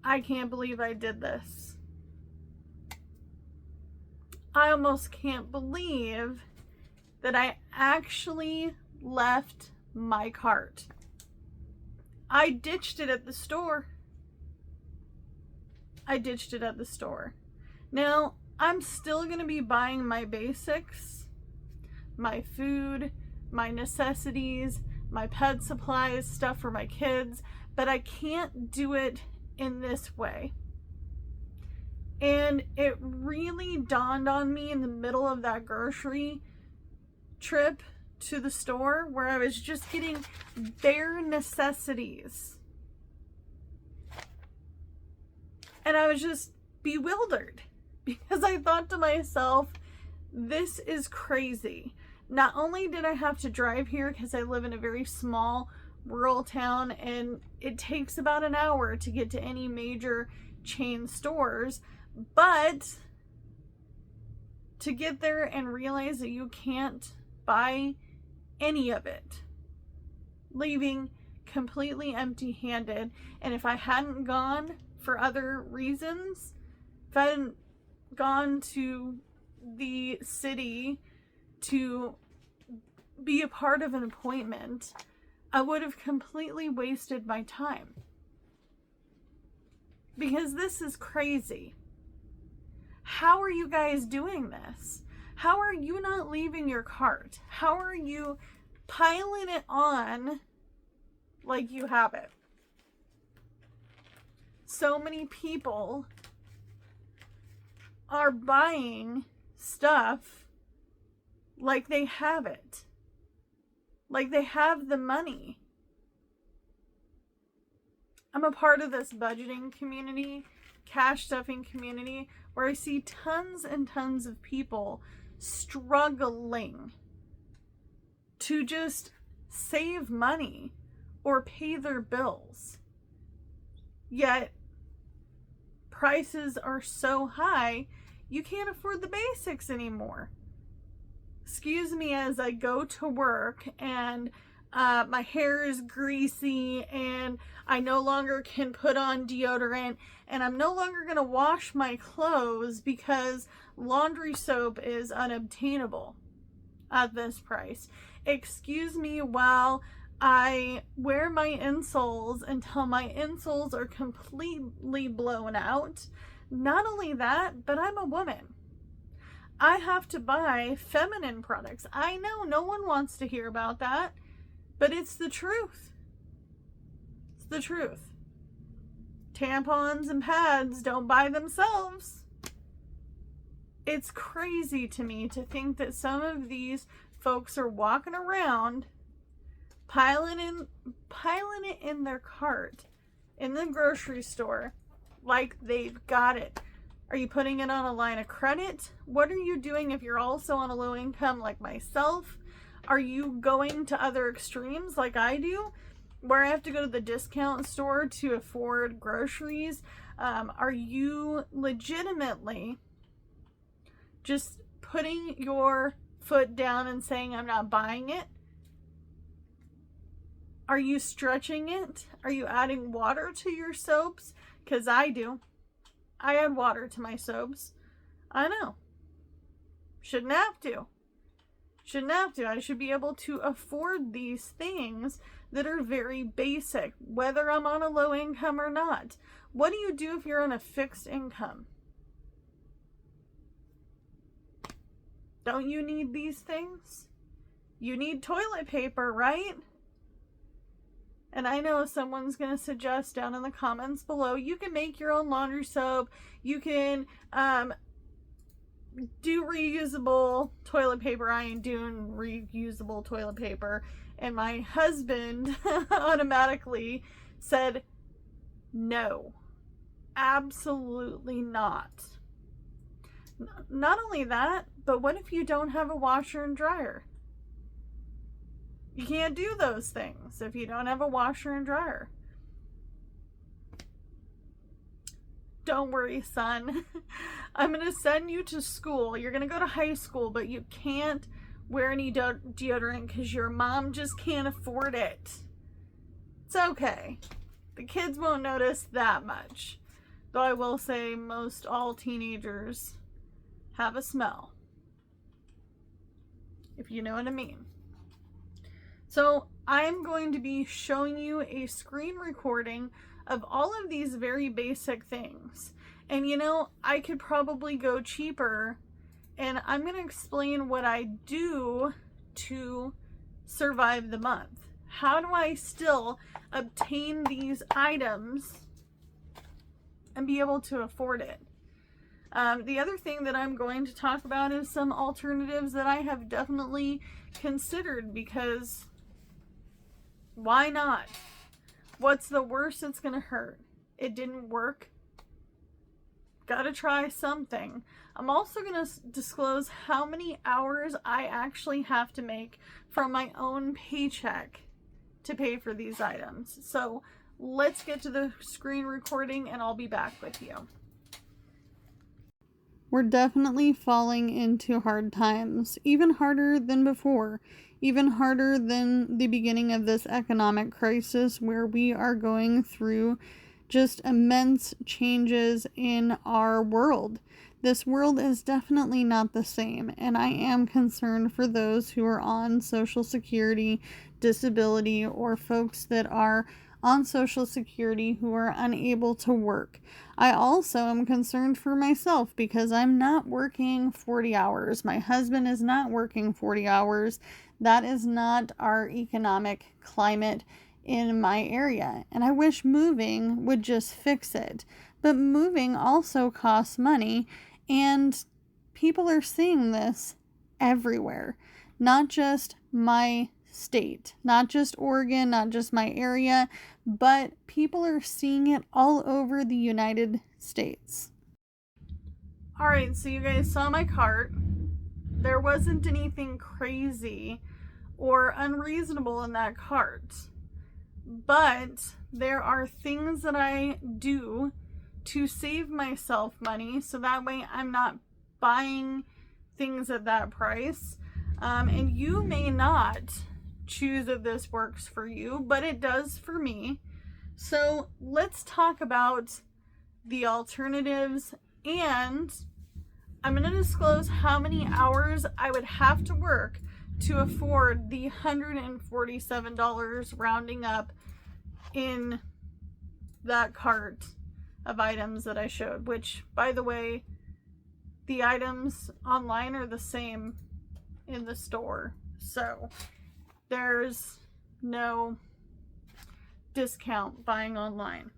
I can't believe I did this. I almost can't believe that I actually left my cart. I ditched it at the store. Now, I'm still going to be buying my basics, my food, my necessities, my pet supplies, stuff for my kids, but I can't do it in this way. And it really dawned on me in the middle of that grocery trip to the store where I was just getting bare necessities. And I was just bewildered because I thought to myself, this is crazy. Not only did I have to drive here because I live in a very small rural town and it takes about an hour to get to any major chain stores, but to get there and realize that you can't buy any of it, leaving completely empty-handed. And if I hadn't gone for other reasons, if I hadn't gone to the city to be a part of an appointment, I would have completely wasted my time. Because this is crazy. How are you guys doing this? How are you not leaving your cart? How are you piling it on like you have it? So many people are buying stuff like they have it. Like they have the money. I'm a part of this budgeting community, cash stuffing community, where I see tons and tons of people struggling to just save money or pay their bills. Yet prices are so high, you can't afford the basics anymore. Excuse me as I go to work and my hair is greasy and I no longer can put on deodorant and I'm no longer going to wash my clothes because laundry soap is unobtainable at this price. Excuse me while I wear my insoles until my insoles are completely blown out. Not only that, but I'm a woman. I have to buy feminine products. I know no one wants to hear about that, but it's the truth. It's the truth. Tampons and pads don't buy themselves. It's crazy to me to think that some of these folks are walking around piling it in their cart in the grocery store like they've got it. Are you putting it on a line of credit? What are you doing if you're also on a low income like myself? Are you going to other extremes like I do, where I have to go to the discount store to afford groceries? Are you legitimately just putting your foot down and saying, I'm not buying it? Are you stretching it? Are you adding water to your soaps? Because I do. I add water to my soaps. I know. Shouldn't have to. Shouldn't have to. I should be able to afford these things that are very basic, whether I'm on a low income or not. What do you do if you're on a fixed income? Don't you need these things? You need toilet paper, right? And I know someone's going to suggest down in the comments below, you can make your own laundry soap. You can do reusable toilet paper. I ain't doing reusable toilet paper. And my husband automatically said, no, absolutely not. Not only that, but what if you don't have a washer and dryer? You can't do those things if you don't have a washer and dryer. Don't worry, son. I'm going to send you to school. You're going to go to high school, but you can't wear any deodorant because your mom just can't afford it. It's okay. The kids won't notice that much. Though I will say most all teenagers have a smell, if you know what I mean. So I'm going to be showing you a screen recording of all of these very basic things. And you know, I could probably go cheaper, and I'm going to explain what I do to survive the month. How do I still obtain these items and be able to afford it? The other thing that I'm going to talk about is some alternatives that I have definitely considered, because why not? What's the worst that's going to hurt? It didn't work. Gotta try something. I'm also going to disclose how many hours I actually have to make from my own paycheck to pay for these items. So let's get to the screen recording and I'll be back with you. We're definitely falling into hard times, even harder than before, even harder than the beginning of this economic crisis, where we are going through just immense changes in our world. This world is definitely not the same, and I am concerned for those who are on Social Security, disability, or folks that are on Social Security who are unable to work. I also am concerned for myself because I'm not working 40 hours. My husband is not working 40 hours. That is not our economic climate in my area. And I wish moving would just fix it. But moving also costs money, and people are seeing this everywhere. Not just my state, not just Oregon, not just my area, but people are seeing it all over the United States. All right, so you guys saw my cart. There wasn't anything crazy or unreasonable in that cart, but there are things that I do to save myself money, so that way I'm not buying things at that price. And you may not choose if this works for you, but it does for me. So let's talk about the alternatives, and I'm going to disclose how many hours I would have to work to afford the $147 rounding up in that cart of items that I showed, which, by the way, the items online are the same in the store. So there's no discount buying online.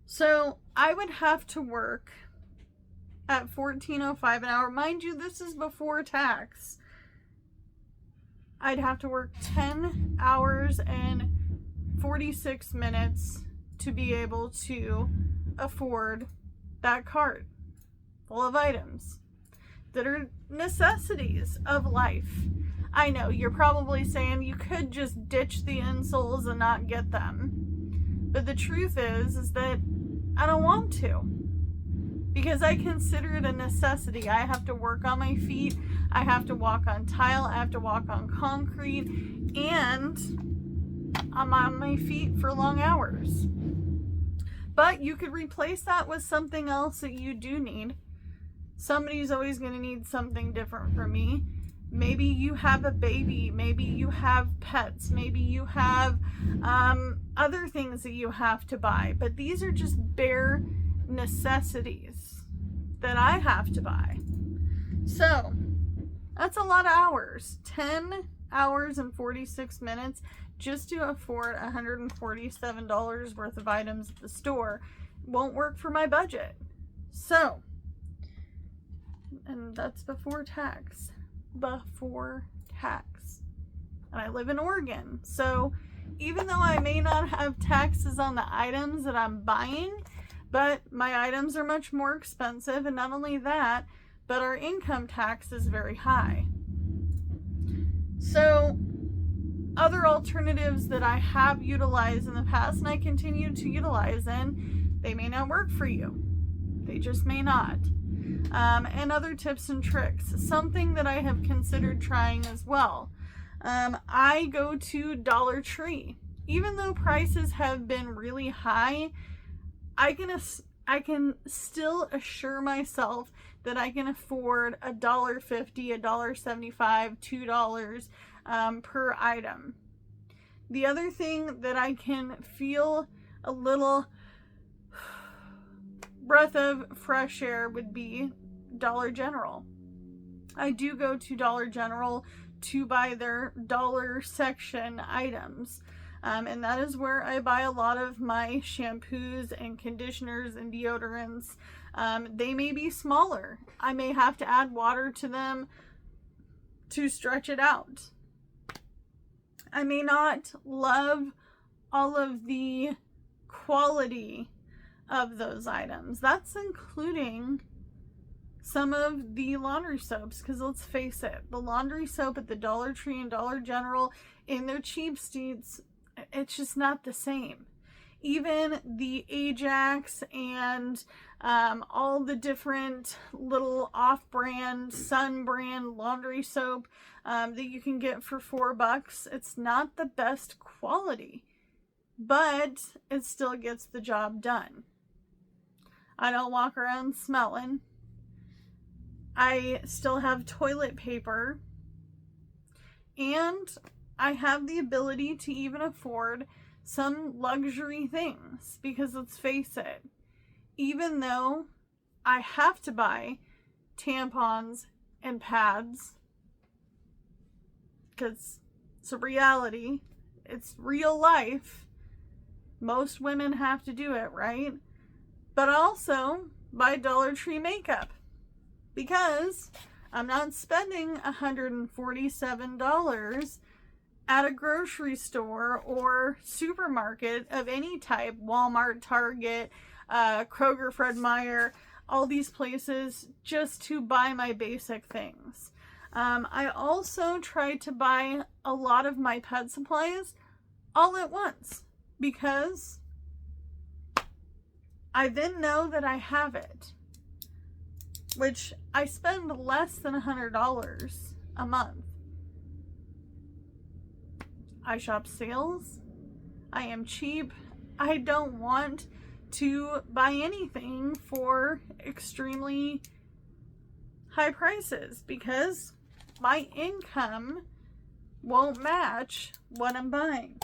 So I would have to work at $14.05 an hour. Mind you, this is before tax. I'd have to work 10 hours and 46 minutes to be able to afford that cart full of items that are necessities of life. I know you're probably saying you could just ditch the insoles and not get them. But the truth is that I don't want to, because I consider it a necessity. I have to work on my feet. I have to walk on tile. I have to walk on concrete, and I'm on my feet for long hours. But you could replace that with something else that you do need. Somebody's always going to need something different from me. Maybe you have a baby. Maybe you have pets. Maybe you have other things that you have to buy. But these are just bare necessities that I have to buy. So that's a lot of hours. 10 hours and 46 minutes just to afford $147 worth of items at the store won't work for my budget. So, and that's before tax. Before tax. And I live in Oregon. So even though I may not have taxes on the items that I'm buying, but my items are much more expensive, and not only that, but our income tax is very high. So other alternatives that I have utilized in the past and I continue to utilize, and they may not work for you. They just may not. And other tips and tricks. Something that I have considered trying as well. I go to Dollar Tree. Even though prices have been really high, I can I can still assure myself that I can afford $1.50, $1.75, $2 per item. The other thing that I can feel a little breath of fresh air would be Dollar General. I do go to Dollar General to buy their dollar section items. And that is where I buy a lot of my shampoos and conditioners and deodorants. They may be smaller. I may have to add water to them to stretch it out. I may not love all of the quality of those items. That's including some of the laundry soaps, because let's face it, the laundry soap at the Dollar Tree and Dollar General in their cheap states, it's just not the same. Even the Ajax and all the different little off-brand, Sun-brand laundry soap that you can get for $4, it's not the best quality, but it still gets the job done. I don't walk around smelling. I still have toilet paper, and I have the ability to even afford some luxury things, because let's face it, even though I have to buy tampons and pads, because it's a reality, it's real life, most women have to do it, right? But also buy Dollar Tree makeup, because I'm not spending $147 at a grocery store or supermarket of any type, Walmart, Target, Kroger, Fred Meyer, all these places, just to buy my basic things. I also try to buy a lot of my pet supplies all at once, because I then know that I have it, which I spend less than $100 a month. I shop sales. I am cheap. I don't want to buy anything for extremely high prices, because my income won't match what I'm buying.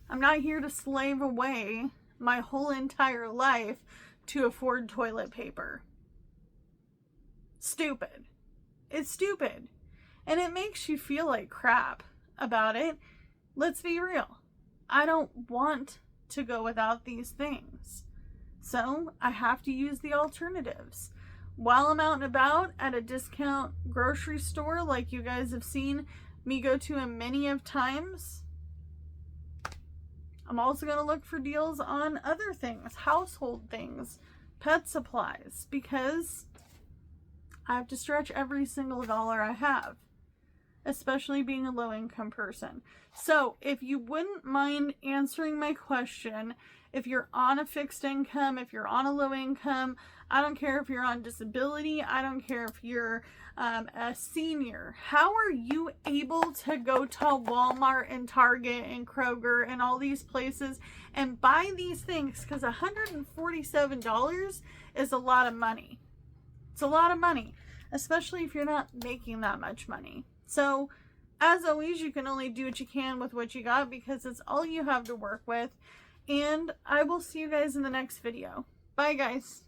I'm not here to slave away my whole entire life to afford toilet paper. Stupid. It's stupid. And it makes you feel like crap about it. Let's be real. I don't want to go without these things. So I have to use the alternatives. While I'm out and about at a discount grocery store, like you guys have seen me go to a many of times, I'm also going to look for deals on other things, household things, pet supplies, because I have to stretch every single dollar I have, especially being a low-income person. So if you wouldn't mind answering my question, if you're on a fixed income, if you're on a low income, I don't care if you're on disability, I don't care if you're a senior, how are you able to go to Walmart and Target and Kroger and all these places and buy these things? Because $147 is a lot of money. It's a lot of money, especially if you're not making that much money. So as always, you can only do what you can with what you got, because it's all you have to work with. And I will see you guys in the next video. Bye, guys.